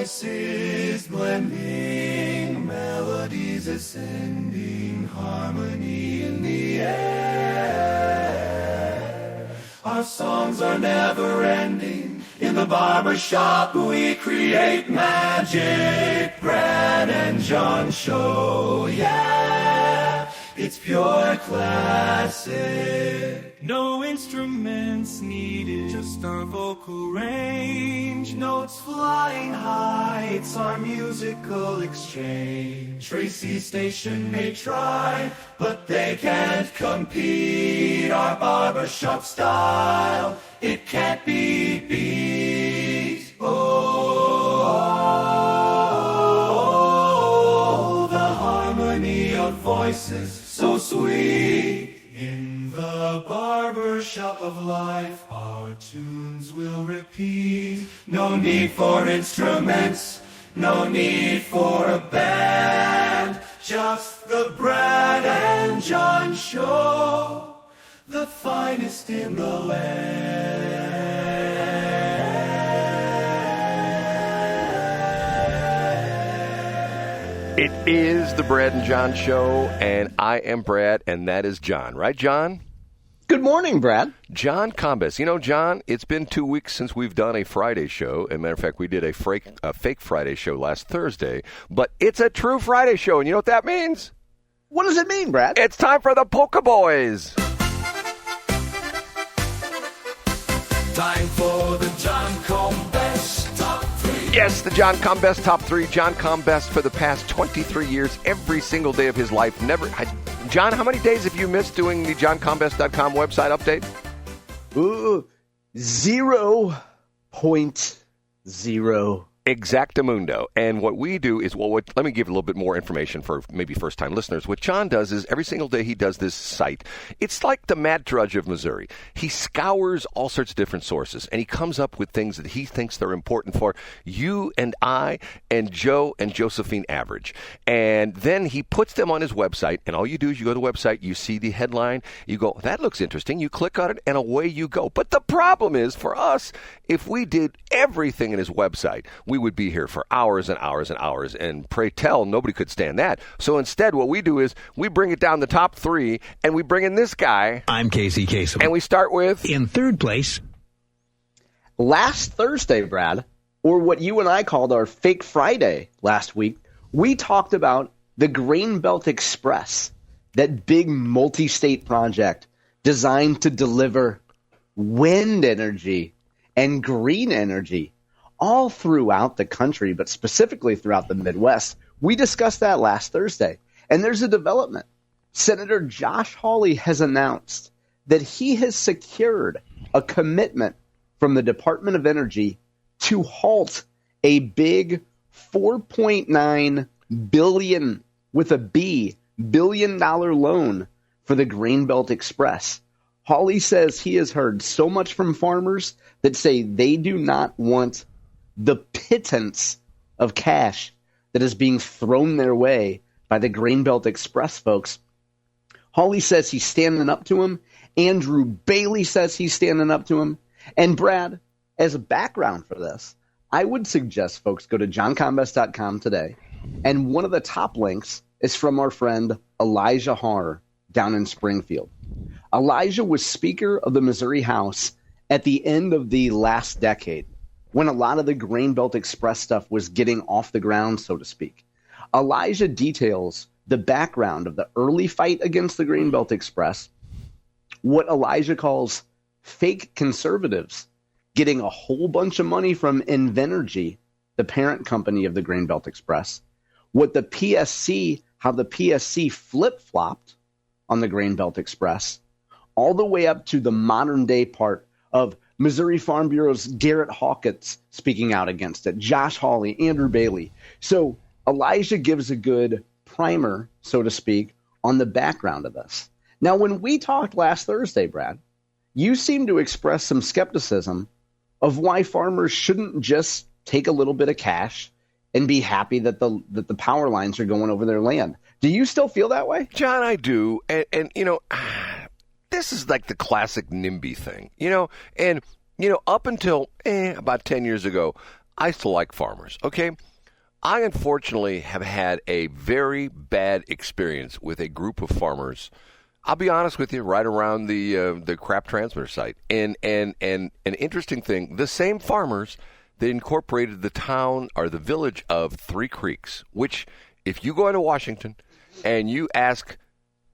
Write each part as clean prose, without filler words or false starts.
voices blending, melodies ascending, harmony in the air. Our songs are never ending. In the barbershop we create magic. Brad and John Show, yeah, it's pure classic. No instruments needed, just our vocal range. Notes flying high, it's our musical exchange. Tracy's station may try, but they can't compete. Our barbershop style, it can't be beat. Oh, the harmony of voices, so sweet. In the barbershop of life, our tunes will repeat. No need for instruments, no need for a band. Just the Brad and John Show, the finest in the land. It is the Brad and John Show, and I am Brad, and that is John. Right, John? Good morning, Brad. John Combest. You know, John, it's been 2 weeks since we've done a Friday show. As a matter of fact, we did a fake Friday show last Thursday, but it's a true Friday show, and you know what that means? What does it mean, Brad? It's time for the Polka Boys. Time for the John Combest Top 3. Yes, the John Combest Top 3. John Combest for the past 23 years, every single day of his life. John, how many days have you missed doing the johncombest.com website update? 0.0. Exactamundo. And what we do is, let me give a little bit more information for maybe first-time listeners. What John does is every single day he does this site. It's like the Mad Drudge of Missouri. He scours all sorts of different sources, and he comes up with things that he thinks they're important for you and I and Joe and Josephine Average. And then he puts them on his website, and all you do is you go to the website, you see the headline, you go, that looks interesting, you click on it, and away you go. But the problem is, for us, if we did everything in his website, we would be here for hours and hours and hours, and pray tell, nobody could stand that. So instead, what we do is we bring it down the top 3, and we bring in this guy. I'm Casey Kasem. And we start with... In third place. Last Thursday, Brad, or what you and I called our Fake Friday last week, we talked about the Grain Belt Express, that big multi-state project designed to deliver wind energy and green energy all throughout the country, but specifically throughout the Midwest. We discussed that last Thursday. And there's a development. Senator Josh Hawley has announced that he has secured a commitment from the Department of Energy to halt a big $4.9 billion, with a B, billion-dollar loan for the Grain Belt Express. Hawley says he has heard so much from farmers that say they do not want the pittance of cash that is being thrown their way by the Grain Belt Express folks. Hawley says he's standing up to him. Andrew Bailey says he's standing up to him. And Brad, as a background for this, I would suggest folks go to johncombest.com today. And one of the top links is from our friend Elijah Haahr down in Springfield. Elijah was Speaker of the Missouri House at the end of the last decade, when a lot of the Grain Belt Express stuff was getting off the ground, so to speak. Elijah details the background of the early fight against the Grain Belt Express, what Elijah calls fake conservatives getting a whole bunch of money from Invenergy, the parent company of the Grain Belt Express, what the PSC, how the PSC flip-flopped on the Grain Belt Express, all the way up to the modern day part of Missouri Farm Bureau's Garrett Hawkins speaking out against it, Josh Hawley, Andrew Bailey. So Elijah gives a good primer, so to speak, on the background of this. Now, when we talked last Thursday, Brad, you seemed to express some skepticism of why farmers shouldn't just take a little bit of cash and be happy that the power lines are going over their land. Do you still feel that way? John, I do. And you know, this is like the classic NIMBY thing, you know, and, you know, up until about 10 years ago, I still like farmers, okay? I unfortunately have had a very bad experience with a group of farmers. I'll be honest with you, right around the crap transmitter site. And an interesting thing, the same farmers that incorporated the town or the village of Three Creeks, which if you go into Washington and you ask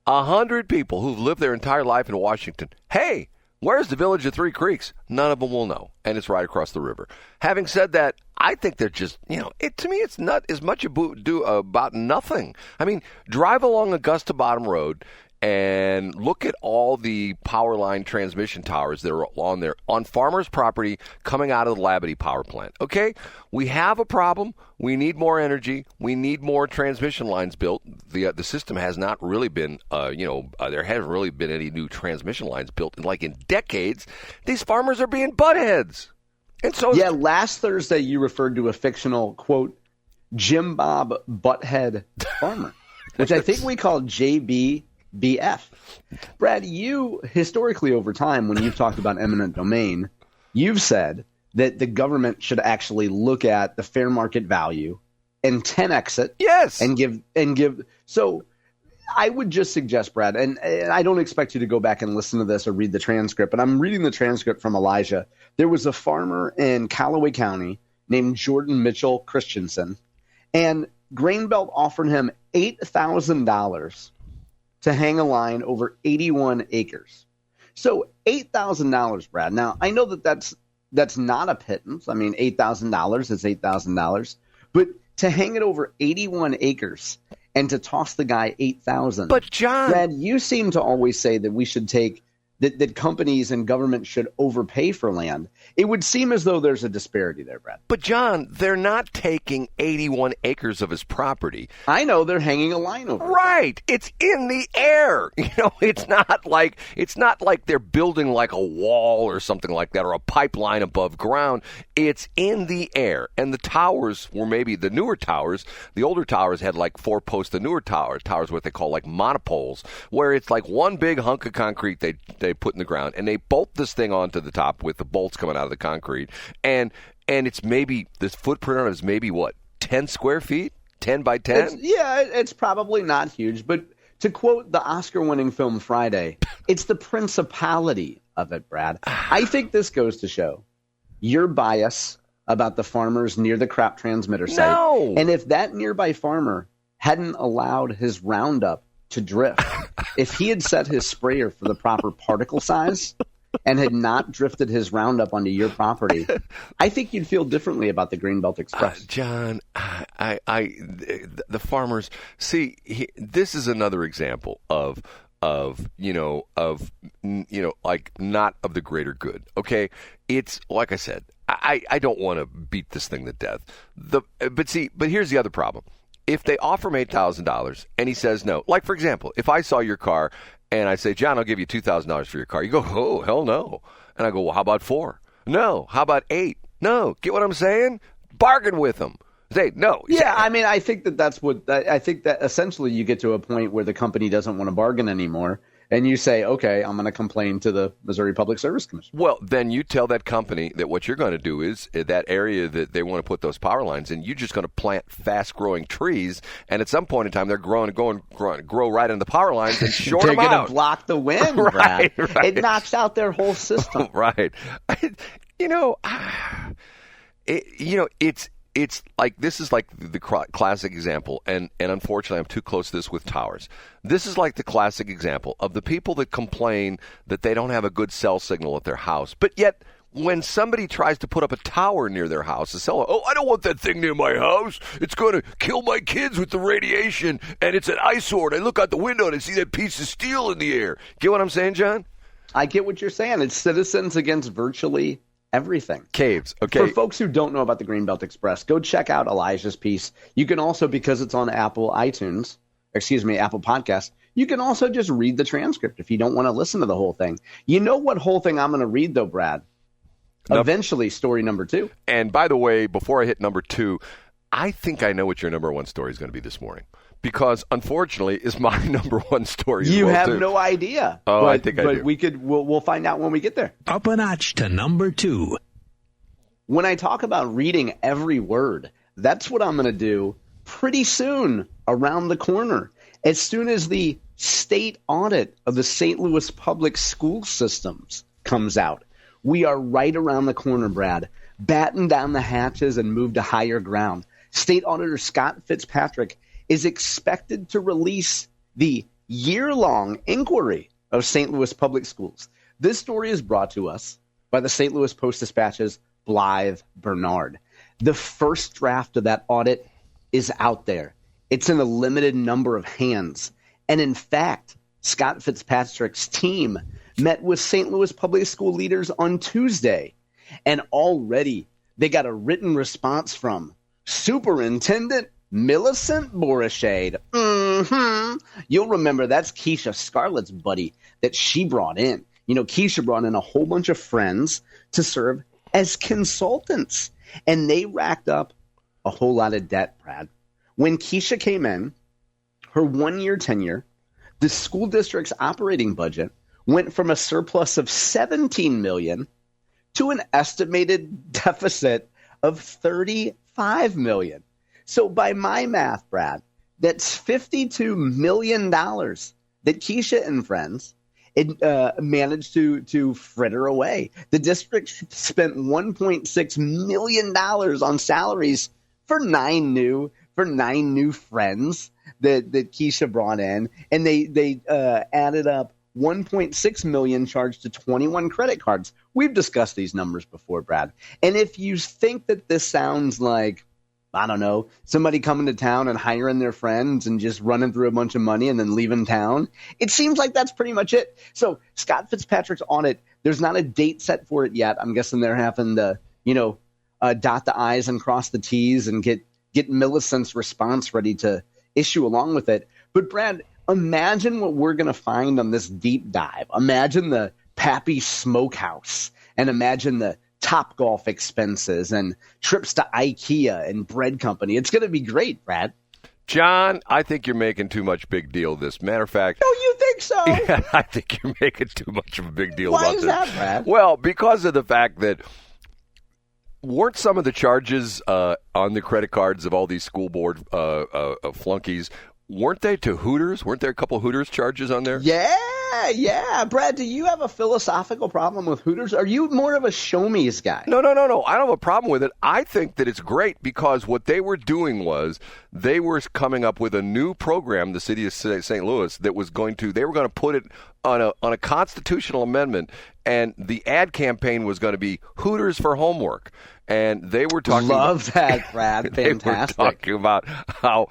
100 people who've lived their entire life in Washington, hey, where's the village of Three Creeks? None of them will know, and it's right across the river. Having said that, I think they're just, to me, it's not as much about nothing. I mean, drive along Augusta Bottom Road and look at all the power line transmission towers that are on there on farmers' property coming out of the Labadee power plant. Okay, we have a problem. We need more energy. We need more transmission lines built. The system has not really been, there haven't really been any new transmission lines built in decades. These farmers are being buttheads. And so, yeah, last Thursday you referred to a fictional, quote, Jim Bob Butthead farmer, which I think we call JBBF. Brad, you historically over time, when you've talked about eminent domain, you've said that the government should actually look at the fair market value and 10x it. Yes. And give. So I would just suggest, Brad, and I don't expect you to go back and listen to this or read the transcript, but I'm reading the transcript from Elijah. There was a farmer in Callaway County named Jordan Mitchell Christensen, and Grainbelt offered him $8,000 to hang a line over 81 acres. So $8,000, Brad. Now, I know that's not a pittance. I mean, $8,000 is $8,000. But to hang it over 81 acres and to toss the guy $8,000. But, John. Brad, you seem to always say that we should take that companies and government should overpay for land. It would seem as though there's a disparity there, Brad. But, John, they're not taking 81 acres of his property. I know, they're hanging a line over it. Right. It's in the air. It's not like they're building like a wall or something like that or a pipeline above ground. It's in the air. And the towers were maybe the newer towers. The older towers had like 4 posts. The newer towers what they call like monopoles, where it's like one big hunk of concrete they put in the ground, and they bolt this thing onto the top with the bolts coming out of the concrete, and it's maybe this footprint on it is maybe what, 10 square feet, 10 by 10. It's probably not huge, but to quote the Oscar-winning film Friday, it's the principality of it, Brad. I think this goes to show your bias about the farmers near the crop transmitter site. No. And if that nearby farmer hadn't allowed his Roundup to drift, if he had set his sprayer for the proper particle size and had not drifted his Roundup onto your property, I think you'd feel differently about the Greenbelt Express. John, the farmers, see, this is another example of like not of the greater good. Okay, it's like I said, I don't want to beat this thing to death. But here's the other problem. If they offer him $8,000 and he says no, like, for example, if I saw your car and I say, John, I'll give you $2,000 for your car, you go, oh, hell no. And I go, well, how about 4? No. How about 8? No. Get what I'm saying? Bargain with them. Say, no. Yeah, I mean, I think I think that essentially you get to a point where the company doesn't want to bargain anymore. And you say, okay, I'm going to complain to the Missouri Public Service Commission. Well, then you tell that company that what you're going to do is that area that they want to put those power lines in, you're just going to plant fast-growing trees, and at some point in time, they're grow right into the power lines and short them out. They're going to block the wind, Brad. Right. It knocks out their whole system. Right. It's like, this is like the classic example, and unfortunately I'm too close to this with towers. This is like the classic example of the people that complain that they don't have a good cell signal at their house, but yet when somebody tries to put up a tower near their house, I don't want that thing near my house. It's going to kill my kids with the radiation, and it's an eyesore. And I look out the window and I see that piece of steel in the air. Get what I'm saying, John? I get what you're saying. It's citizens against virtually everything. Caves. Okay. For folks who don't know about the Greenbelt Express, go check out Elijah's piece. You can also, because it's on Apple Podcasts, you can also just read the transcript if you don't want to listen to the whole thing. You know what whole thing I'm going to read, though, Brad? Eventually, story number 2. And by the way, before I hit number 2, I think I know what your number 1 story is going to be this morning. Because, unfortunately, is my number 1 story. You have too. No idea. Oh, but, I think I do. But we'll find out when we get there. Up a notch to number 2. when I talk about reading every word, that's what I'm going to do pretty soon around the corner. As soon as the state audit of the St. Louis public school systems comes out, we are right around the corner, Brad. Batten down the hatches and move to higher ground. State Auditor Scott Fitzpatrick is expected to release the year-long inquiry of St. Louis public schools. This story is brought to us by the St. Louis Post-Dispatch's Blythe Bernard. The first draft of that audit is out there. It's in a limited number of hands. And in fact, Scott Fitzpatrick's team met with St. Louis public school leaders on Tuesday, and already they got a written response from Superintendent Millicent Borishade. You'll remember that's Keisha Scarlett's buddy that she brought in. You know, Keisha brought in a whole bunch of friends to serve as consultants, and they racked up a whole lot of debt, Brad. When Keisha came in, her one-year tenure, the school district's operating budget went from a surplus of $17 million to an estimated deficit of $35 million. So by my math, Brad, that's $52 million that Keisha and friends managed to fritter away. The district spent $1.6 million on salaries for nine new friends that Keisha brought in, and they added up $1.6 million charged to 21 credit cards. We've discussed these numbers before, Brad. And if you think that this sounds like, I don't know, somebody coming to town and hiring their friends and just running through a bunch of money and then leaving town, it seems like that's pretty much it. So Scott Fitzpatrick's audit, there's not a date set for it yet. I'm guessing they're having to, dot the I's and cross the T's and get Millicent's response ready to issue along with it. But Brad, imagine what we're going to find on this deep dive. Imagine the Pappy Smokehouse, and imagine the Topgolf expenses and trips to IKEA and bread company. It's going to be great, Brad. John, I think you're making too much big deal of this. Matter of fact. No, you think so? Yeah, I think you're making too much of a big deal Why about is this. that, Brad? Well, because of the fact that weren't some of the charges on the credit cards of all these school board flunkies, weren't they to Hooters? Weren't there a couple Hooters charges on there? Yeah. Brad, do you have a philosophical problem with Hooters? Are you more of a show-me's guy? No. I don't have a problem with it. I think that it's great because what they were doing was they were coming up with a new program, the city of St. Louis, that was they were going to put it on a constitutional amendment, and the ad campaign was going to be Hooters for homework. And they were talking Love that, Brad. Fantastic. They were talking about how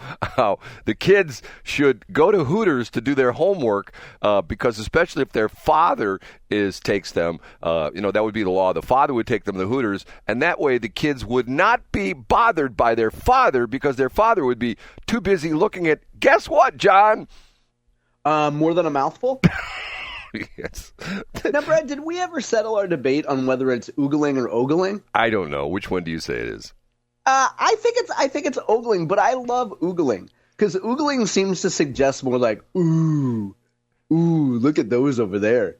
the kids should go to Hooters to do their homework because especially if their father takes them, that would be the law. The father would take them to Hooters, and that way the kids would not be bothered by their father because their father would be too busy looking at, guess what, John? More than a mouthful? Yes. Now, Brad, did we ever settle our debate on whether it's oogling or ogling? I don't know. Which one do you say it is? I think it's ogling, but I love oogling because oogling seems to suggest more like ooh, look at those over there.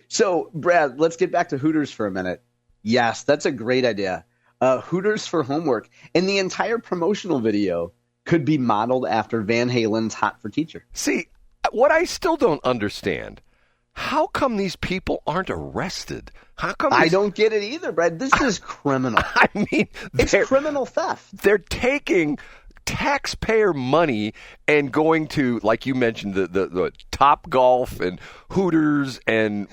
So, Brad, let's get back to Hooters for a minute. Yes, that's a great idea. Hooters for homework, and the entire promotional video could be modeled after Van Halen's "Hot for Teacher." See, what I still don't understand. How come these people aren't arrested? How come I don't get it either, Brad. This is criminal. I mean, it's criminal theft. They're taking taxpayer money and going to, like you mentioned, the Topgolf and Hooters and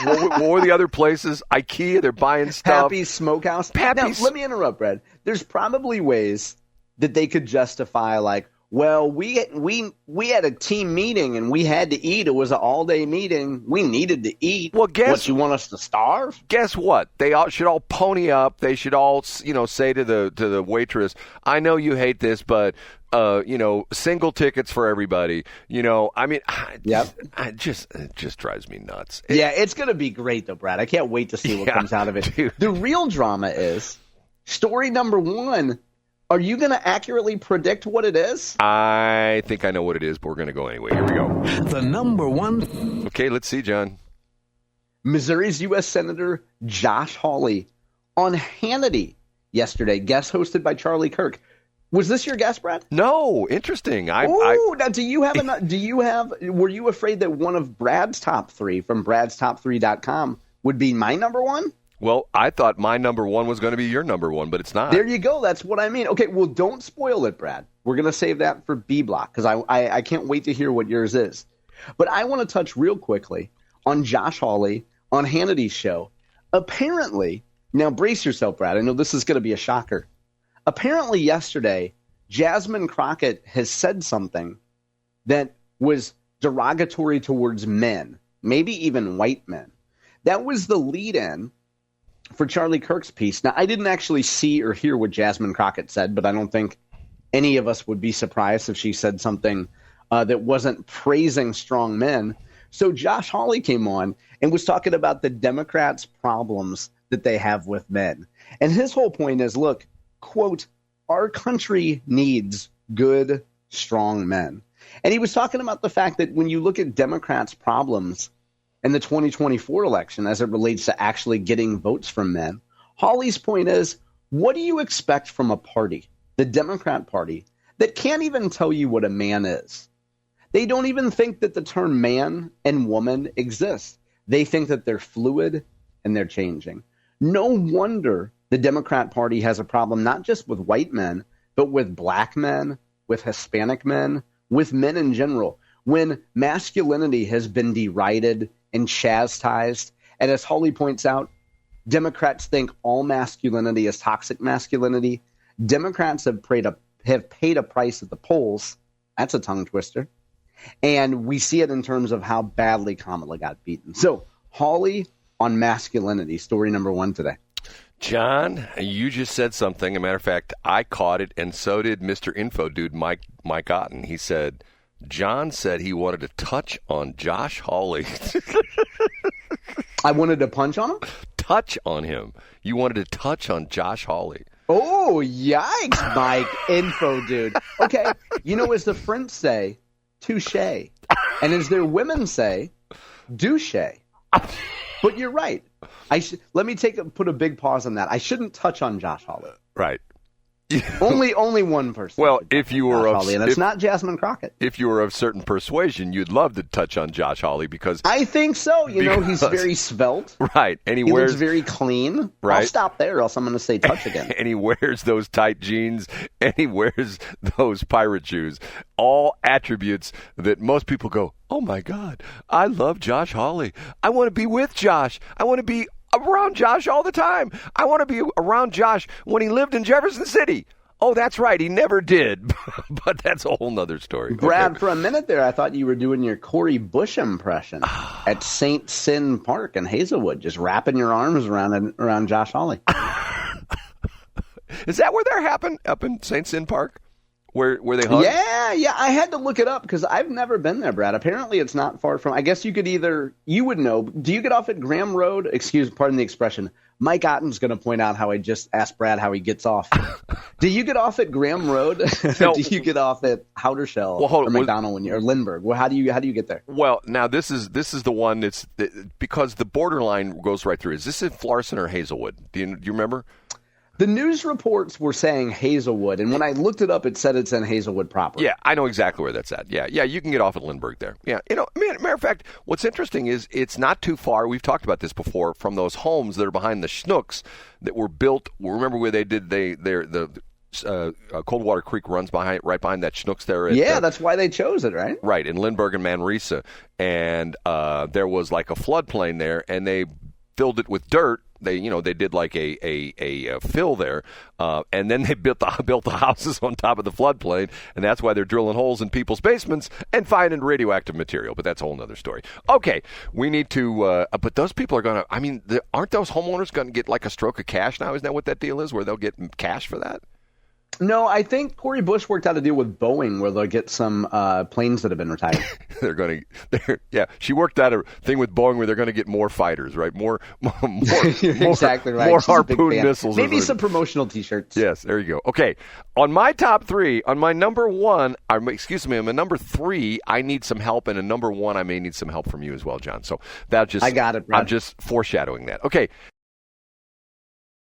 what were the other places? IKEA. They're buying stuff. Pappy's Smokehouse. Now, let me interrupt, Brad. There's probably ways that they could justify, like, well, we had a team meeting and we had to eat. It was an all-day meeting. We needed to eat. Well, what, you want us to starve? Guess what? They should all pony up. They should all, say to the waitress, "I know you hate this, but single tickets for everybody." It just drives me nuts. It's going to be great though, Brad. I can't wait to see what comes out of it. Dude. The real drama is story number 1. Are you going to accurately predict what it is? I think I know what it is, but we're going to go anyway. Here we go. The number one. Okay, let's see, John. Missouri's U.S. Senator Josh Hawley on Hannity yesterday, guest hosted by Charlie Kirk. Was this your guess, Brad? No, interesting. Now were you afraid that one of Brad's top three from bradstop3.com would be my number one? Well, I thought my number one was going to be your number one, but it's not. There you go. That's what I mean. Okay, well, don't spoil it, Brad. We're going to save that for B block because I can't wait to hear what yours is. But I want to touch real quickly on Josh Hawley on Hannity's show. Apparently, now brace yourself, Brad. I know this is going to be a shocker. Apparently yesterday, Jasmine Crockett has said something that was derogatory towards men, maybe even white men. That was the lead-in for Charlie Kirk's piece. Now, I didn't actually see or hear what Jasmine Crockett said, but I don't think any of us would be surprised if she said something that wasn't praising strong men. So Josh Hawley came on and was talking about the Democrats' problems that they have with men. And his whole point is, look, quote, our country needs good, strong men. And he was talking about the fact that when you look at Democrats' problems in the 2024 election as it relates to actually getting votes from men, Hawley's point is, what do you expect from a party, the Democrat Party, that can't even tell you what a man is? They don't even think that the term man and woman exist. They think that they're fluid and they're changing. No wonder the Democrat Party has a problem not just with white men, but with black men, with Hispanic men, with men in general. When masculinity has been derided and chastised, and as Hawley points out, Democrats think all masculinity is toxic masculinity. Democrats have paid a price at the polls. That's a tongue twister. And we see it in terms of how badly Kamala got beaten. So, Hawley on masculinity, story number one today. John, you just said something. As a matter of fact, I caught it, and so did Mr. Info Dude, Mike Otten. He said, John said he wanted to touch on Josh Hawley. I wanted to punch on him? Touch on him. You wanted to touch on Josh Hawley. Oh, yikes, Mike Info Dude. Okay, as the French say, touche. And as their women say, douche. But you're right. Let me put a big pause on that. I shouldn't touch on Josh Hawley. Right. only one person. Well, if you were Hawley, and it's not Jasmine Crockett. If you were of certain persuasion, you'd love to touch on Josh Hawley because I think so. He's very svelte. Right, and he looks very clean. Right. I'll stop there, or else I'm going to say touch again. And he wears those tight jeans, and he wears those pirate shoes. All attributes that most people go, oh my God, I love Josh Hawley. I want to be with Josh. I want to be around Josh all the time. I want to be around Josh when he lived in Jefferson City. Oh, that's right. He never did. But that's a whole nother story. Brad, okay. For a minute there, I thought you were doing your Cori Bush impression at St. Cyn Park in Hazelwood, just wrapping your arms around Josh Hawley. Is that where that happened? Up in St. Cyn Park? Where they hug? Yeah. I had to look it up because I've never been there, Brad. Apparently, it's not far from. I guess you would know. Do you get off at Graham Road? Pardon the expression. Mike Otten's going to point out how I just asked Brad how he gets off. Do you get off at Graham Road? No. Do you get off at Haudershell or McDonald or Lindbergh? Well, how do you get there? Well, now this is the one that's because the borderline goes right through. Is this in Florissant or Hazelwood? Do you remember? The news reports were saying Hazelwood, and when I looked it up, it said it's in Hazelwood proper. Yeah, I know exactly where that's at. Yeah, you can get off at Lindbergh there. Yeah, matter of fact, what's interesting is it's not too far. We've talked about this before from those homes that are behind the Schnooks that were built. Remember where they did the Coldwater Creek runs right behind that Schnooks there. That's why they chose it, right? Right, in Lindbergh and Manresa, and there was like a floodplain there, and they filled it with dirt. They did like a fill there, and then they built the houses on top of the floodplain, and that's why they're drilling holes in people's basements and finding radioactive material. But that's a whole other story. Okay, we need to. But those people are going to. I mean, aren't those homeowners going to get like a stroke of cash now? Isn't that what that deal is? Where they'll get cash for that? No, I think Cori Bush worked out a deal with Boeing where they'll get some planes that have been retired. She worked out a thing with Boeing where they're going to get more fighters, right? More exactly right. More harpoon missiles. Maybe some promotional T-shirts. Yes, there you go. Okay, on my top three, on my number one, on my number three, I need some help, and a number one, I may need some help from you as well, John. So I got it, Brad. I'm just foreshadowing that. Okay.